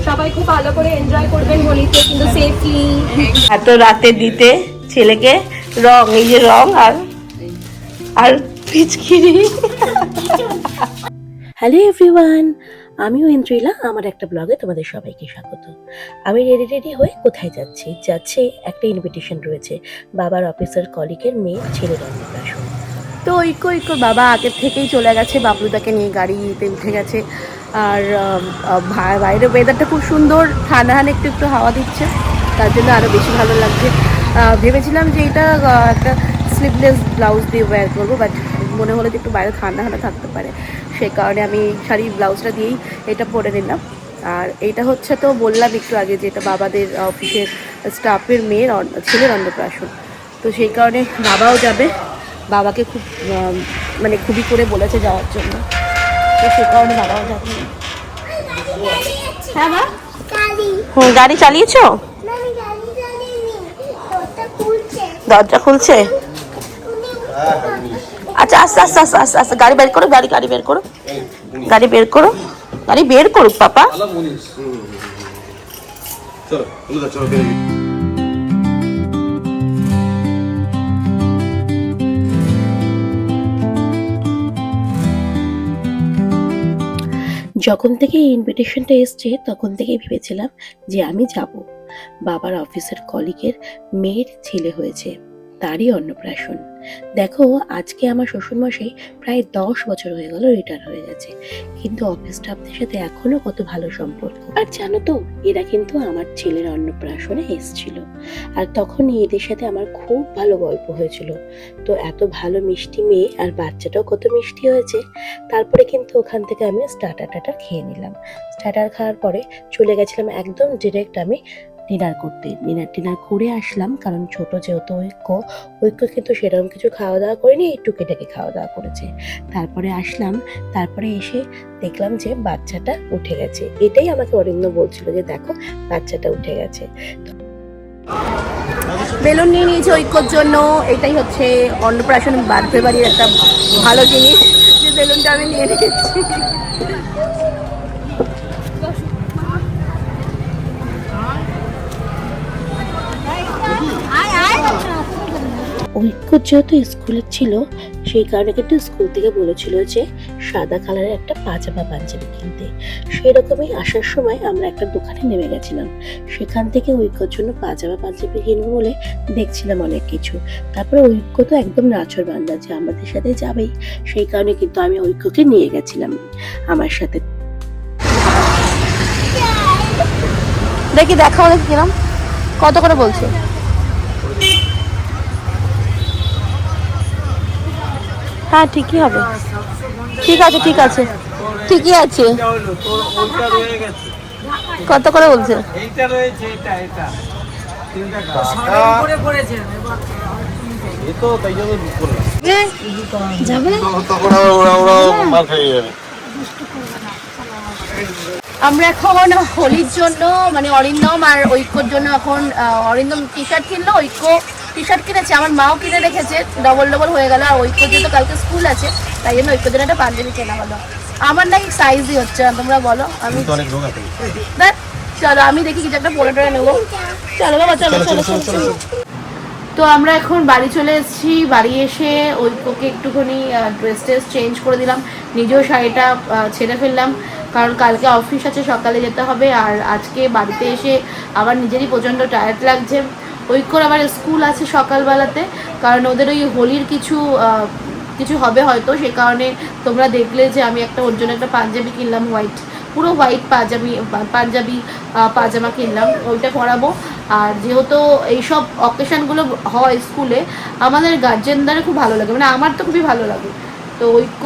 সবাই খুব ভালো করে এনজয় করবেন হোলিতে, কিন্তু সেফলি। এত রাতে দিতে ছেলেকে রং, এই যে রং আর আর পিচকিরি। হ্যালো এভরিওয়ান, আমিও ইন্দ্রিলা। আমার একটা ব্লগে তোমাদের সবাইকে স্বাগত। আমি রেডি হয়ে কোথায় যাচ্ছি একটা ইনভিটেশন রয়েছে বাবার অফিসের কলিগের মেয়ে ছেলের অন্নপ্রাশন। তো ঐক্য বাবা আগের থেকেই চলে গেছে, বাবলুদাকে নিয়ে গাড়িতে উঠে গেছে। আর বাইরের ওয়েদারটা খুব সুন্দর, ঠান্ডা একটু হাওয়া দিচ্ছে, তার জন্য আরও বেশি ভালো লাগছে। ভেবেছিলাম যে এটা একটা স্লিভলেস ব্লাউজ দিয়ে ওয়্যার করবো, বাট মনে হলো যে একটু বাইরে ঠান্ডা থাকতে পারে, সেই কারণে আমি শাড়ি ব্লাউজটা দিয়েই এটা পরে নিলাম। আর এইটা হচ্ছে, তো বললাম একটু আগে যে এটা বাবাদের অফিসের স্টাফের মেয়ের ছেলের অন্নপ্রাশন, তো সেই কারণে বাবাও যাবে। বাবাকে খুব মানে খুবই করে বলেছে যাওয়ার জন্য, তো সেই কারণে বাবাও যাবে। হ্যাঁ মা, গাড়ি চালিয়েছো? দরজা খুলছে? আচ্ছা আস্তে আস্তে আস্তে আস্তে আস্তে গাড়ি বের করো, গাড়ি বের করো, গাড়ি বের করুক পাপা। যখন থেকে এই ইনভিটেশনটা এসছে তখন থেকেই ভেবেছিলাম যে আমি যাব। বাবার অফিসের কলিগের মেয়ের ছেলে হয়েছে, তারই অন্নপ্রাশন। দেখো, আজকে আমার শ্বশুরমশাই প্রায় 10 বছর হয়ে গেল রিটায়ার হয়ে গেছে, কিন্তু অফিস স্টাফদের সাথে এখনো কত ভালো সম্পর্ক। আর জানো তো, এরা কিন্তু আমার ছেলের অন্নপ্রাশনে এসেছিল, আর তখন এদের সাথে আমার খুব ভালো গল্প হয়েছিল। তো এত ভালো মিষ্টি মেয়ে, আর বাচ্চাটাও কত মিষ্টি হয়েছে। তারপরে কিন্তু ওখান থেকে আমি স্টার্টার খেয়ে নিলাম। স্টার্টার খাওয়ার পরে চলে গেছিলাম একদম ডিরেক্ট আমি ডিনার করতে। ডিনার করে আসলাম, কারণ ছোট যেহেতু ঐক্য কিন্তু সেরকম কিছু খাওয়া দাওয়া করেনি, এই টুকিটাকি খাওয়া দাওয়া করেছে। তারপরে আসলাম, তারপরে এসে দেখলাম যে বাচ্চাটা উঠে গেছে। এটাই আমাকে অরিন্দ বলছিল যে দেখো বাচ্চাটা উঠে গেছে। বেলুন নিয়ে নিয়েছে ঐক্যর জন্য, এটাই হচ্ছে অন্নপ্রাশন বার্থডে বাড়ির একটা ভালো জিনিস, যে বেলুনটা আমি নিয়ে নিয়েছি। ঐক্য যেহেতু স্কুলে ছিল, সেই কারণে কিন্তু স্কুল থেকে বলেছিল যে সাদা কালারের একটা পাজামা পাঞ্জাবি কিনতে। সেরকমই আসার সময় আমরা একটা দোকানে নেমে গেছিলাম, সেখান থেকে ঐক্যর জন্য পাজামা পাঞ্জাবি কিনবো বলে দেখছিলাম অনেক কিছু। তারপরে ঐক্য তো একদম নাচর বান্দা, যে আমাদের সাথে যাবেই, সেই কারণে কিন্তু আমি ঐক্যকে নিয়ে গেছিলাম আমার সাথে। দেখাও কিরম, কত করে বলছে? হ্যাঁ ঠিকই হবে, ঠিক আছে ঠিকই আছে। কত করে বলছে? আমরা এখন হোলির জন্য, মানে অরিন্দম আর ঐক্যর জন্য এখন অরিন্দম টি শার্ট কিনলো, ঐক্য টি শার্ট কিনেছে, আমার মাও কিনে রেখেছে, ডবল হয়ে গেল। আর ঐক্য যেহেতু কালকে স্কুল আছে, তাই জন্য ঐক্যর জন্য একটা পাঞ্জাবি কেনা হলো। আমার নাকি সাইজই হচ্ছে না, তোমরা বলো। আমি চলো আমি দেখি কিছু একটা পরে নেবো। চলো বাবা, চলো। তো আমরা এখন বাড়ি চলে এসেছি। বাড়ি এসে ঐক্যকে একটুখানি ড্রেস চেঞ্জ করে দিলাম, নিজেও শাড়িটা ছেড়ে ফেললাম, কারণ কালকে অফিস আছে, সকালে যেতে হবে। আর আজকে বাড়িতে এসে আবার নিজেরই প্রচণ্ড টায়ার্ড লাগছে। ঐক্যর আবার স্কুল আছে সকালবেলাতে, কারণ ওদের ওই হোলির কিছু হবে হয়তো, সে কারণে তোমরা দেখলে যে আমি ওর জন্য একটা পাঞ্জাবি কিনলাম, পুরো হোয়াইট পাঞ্জাবি পাজামা কিনলাম, ওইটা পরাবো। আর যেহেতু এইসব অকেশনগুলো হয় স্কুলে, আমাদের গার্জেনদারে খুব ভালো লাগে, মানে আমার তো খুবই ভালো লাগে। তো ঐক্য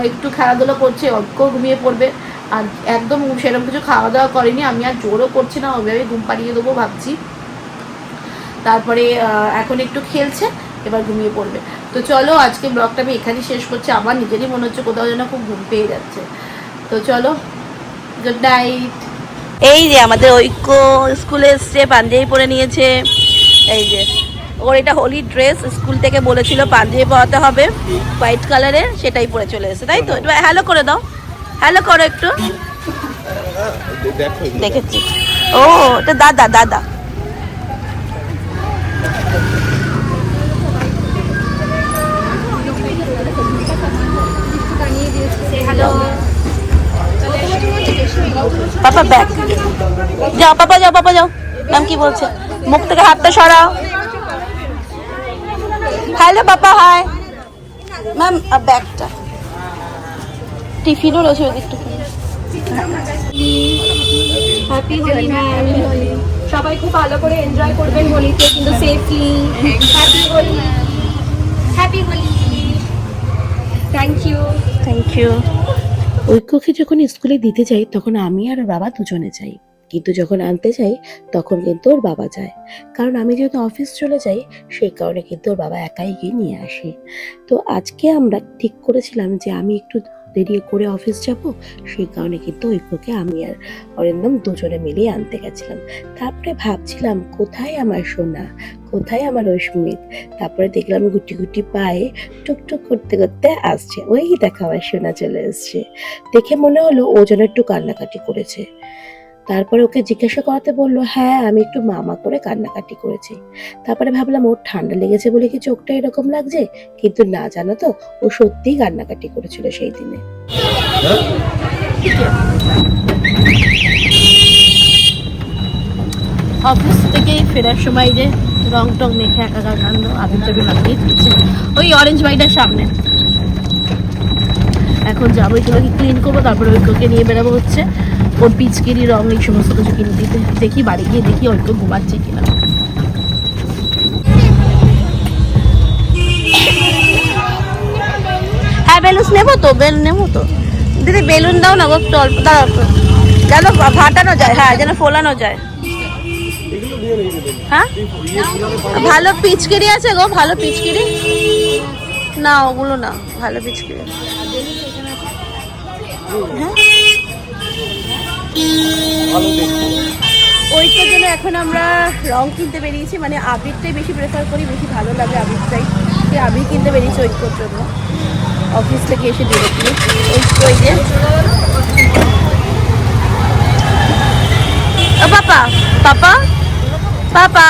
একটু খেলাধুলো করছে, ঐক্য ঘুমিয়ে পড়বে। আর একদম সেরকম কিছু খাওয়া দাওয়া করেনি, আমি আর জোরও করছি না, ওইভাবে ঘুম পাড়িয়ে দেবো ভাবছি। তারপরে এখন একটু খেলছে, এবার ঘুমিয়ে পড়বে। তো চলো, আজকে ব্লগটা আমি এখানেই শেষ করছি। আমার নিজেরই মনে হচ্ছে কোথাও যেন খুব ঘুম পেয়ে যাচ্ছে। তো চলো, গুড নাইট। এই যে আমাদের ঐক্য স্কুলে এসছে, পাঞ্জাবি পরে নিয়েছে। এই যে ওর এটা হোলির ড্রেস, স্কুল থেকে বলেছিল পাঞ্জাবি পরাতে হবে হোয়াইট কালারের, সেটাই পরে চলে এসেছে, তাই তো? হ্যালো করে দাও, হ্যালো করো একটু। দেখেছি। ও এটা দাদা দাদা। পাপা ব্যাগ যাও, পাপা যাও, পাপা যাও। ম্যাম কি বলছে? মুখ থেকে হাতটা সরাও। Hello papa, hi ma'am. ব্যাগটা টিফিনও রয়েছে একটু। Happy Holi ma'am. সবাই খুব ভালো করে এনজয় করবেন হোলিতে, কিন্তু safely. Happy Holi, happy Holi. Thank you, thank you. ঐক্যকে যখন স্কুলে দিতে যাই তখন আমি আর ওর বাবা দুজনে যাই, কিন্তু যখন আনতে যাই তখন কিন্তু ওর বাবা যায়। কারণ আমি যেহেতু অফিস চলে যাই সেই কারণে কিন্তু ওর বাবা একাই গিয়ে নিয়ে আসে। তো আজকে আমরা ঠিক করেছিলাম যে আমি একটু দেরি করে অফিস যাব, সেই কারণে কিন্তু ঐক্যকে আমি আর অরিন্দম দুজনে মিলিয়ে আনতে গেছিলাম। তারপরে ভাবছিলাম কোথায় আমার সোনা, কোথায় আমার অস্মিত। তারপরে দেখলাম গুটি গুটি পায়ে টুকটুক করতে করতে আসছে। ওই দেখা আমার সোনা চলে এসছে। দেখে মনে হলো ও যেন একটু কান্নাকাটি করেছে। তারপরে ওকে জিজ্ঞাসা করাতে বললো হ্যাঁ আমি একটু মামা করে কান্নাকাটি করেছি। তারপরে ভাবলাম ওর ঠান্ডা লেগেছে বলে কি চোখটা এরকম লাগছে, কিন্তু না, জানো তো ও সত্যিই কান্নাকাটি করেছিল সেই দিনে। অফিস থেকে ফেরার সময় যে রং টং মেখে একাকার কাণ্ড, আবির টাবির লাগিয়ে দিয়েছে ওই অরেঞ্জ বাড়িটার সামনে। এখন যাবো এগুলোকে ক্লিন করবো, তারপরে ঐক্যকে নিয়ে বেরোবো হচ্ছে ওর পিচকিরি রং এই সমস্ত কিছু কিনে দিতে। দেখি বাড়ি গিয়ে দেখি ঐক্য ঘুমাচ্ছে কিনা। হ্যাঁ বেলুন নেবো তো, বেলুন নেবো তো। দিদি বেলুন দাও না গো, একটু অল্প দাও যেন ফাটানো যায়, হ্যাঁ যেন ফোলানো যায়। হ্যাঁ ভালো পিচকিরি আছে গো, ভালো পিচকিরি না, ওগুলো না, ভালো পিচকিরি। হ্যাঁ ওইটার জন্য এখন আমরা রং কিনতে বেরিয়েছি, মানে আবিরটাই বেশি প্রেফার করি, বেশি ভালো লাগে আবিরটাই। সেই আবির কিনতে বেরিয়েছি ঐক্যর জন্য অফিস থেকে এসে ডিরেক্টলি। ওই যে ও পাপা, পাপা পাপা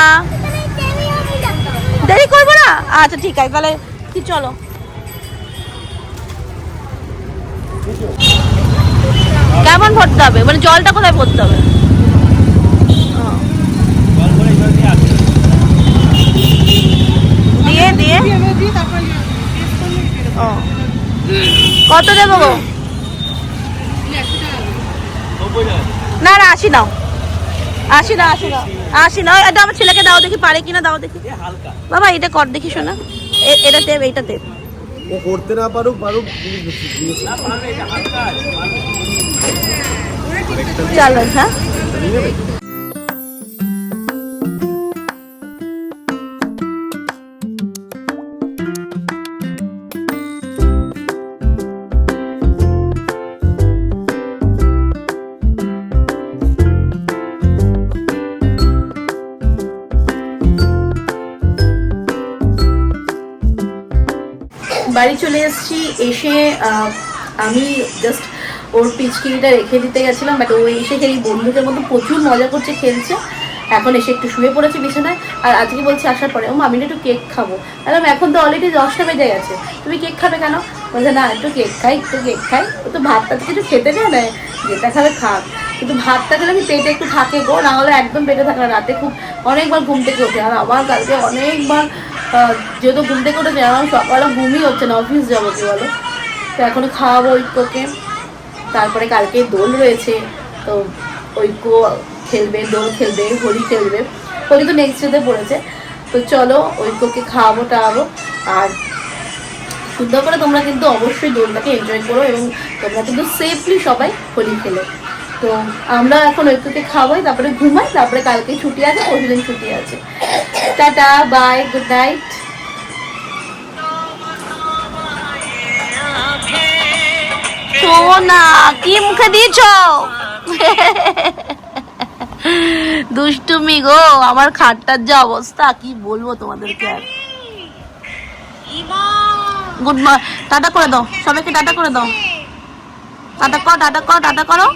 দেরি করবো না, আচ্ছা ঠিক আছে তাহলে কি চলো। কেমন ভরতে হবে, মানে জলটা কোথায় ভরতে হবে? দিয়ে দিয়ে ও কত দেবো গো? না না 80 নাও, 80 না, 80 নাও, 80 নাও। এটা আমার ছেলেকে দাও দেখি পারে কিনা, দাও দেখি বাবা। এটা কর দেখি শোনা, এটা দেব, এইটা দেব। ও করতে না পারুক পারুক। চলো হ্যাঁ। বাড়ি চলে এসেছি। এসে আমি জাস্ট ওর পিচকিরিটা রেখে দিতে গেছিলাম, বাট ও এসে সেই বন্ধুদের মধ্যে প্রচুর মজা করছে, খেলছে। এখন এসে একটু শুয়ে পড়েছে বিছানায়। আর আজকে বলছে আসার পরে ও আমি একটু কেক খাবো। বললাম এখন তো অলরেডি 10টা বেজে গেছে, তুমি কেক খাবে কেন? বলছে না একটু কেক খাই, একটু কেক খাই। ও তো ভাতটা কিছু খেতে দেয় না, যেটা খাবে খাক, কিন্তু ভাতটা খেলে আমি পেটে একটু থাকে গো, না হলে একদম পেটে থাকে না। রাতে খুব অনেকবার ঘুম থেকে ওঠে, আর আমার কালকে অনেকবার যেহেতু ঘুম থেকে উঠেছে আমার সকালে ঘুমই হচ্ছে না, অফিস যাবো কি বলো। তো এখন খাওয়াবো ঐক্যকে। তারপরে কালকে দোল রয়েছে, তো ঐক্য খেলবে, দোল খেলবে, হোলি খেলবে। হোলি তো নেক্সট ডেতে পড়েছে। তো চলো ঐক্যকে খাওয়াবো টাওয়াবো। আর সুন্দর করে তোমরা কিন্তু অবশ্যই দোলটাকে এনজয় করো, এবং তোমরা কিন্তু সেফলি সবাই হোলি খেলো। তো আমরা এখন ঐক্যকে খাওয়াই, তারপরে ঘুমাই, তারপরে কালকে ছুটি আছে, পরশুদিন ছুটি আছে। Tata, bye, good night. সোনা কি মুখে দিয়েছ? দুষ্টুমি গো, আমার খাটটার যে অবস্থা কি বলবো তোমাদেরকে। আর গুড মর্নিং, টাটা করে দাও সবাইকে, টাটা করে দাও, টাটা করো, টাটা করো, টাটা করো।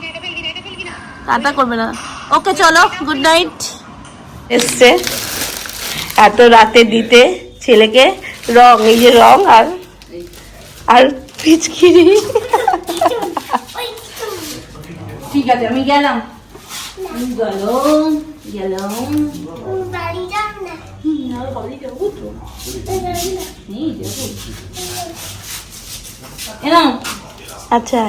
টাটা করবে না। ওকে চলো, গুড নাইট। এসছে এত রাতে দিতে ছেলেকে রং, এই যে রং আর পিচকিরি। ঠিক আছে, আমি গেলাম। আচ্ছা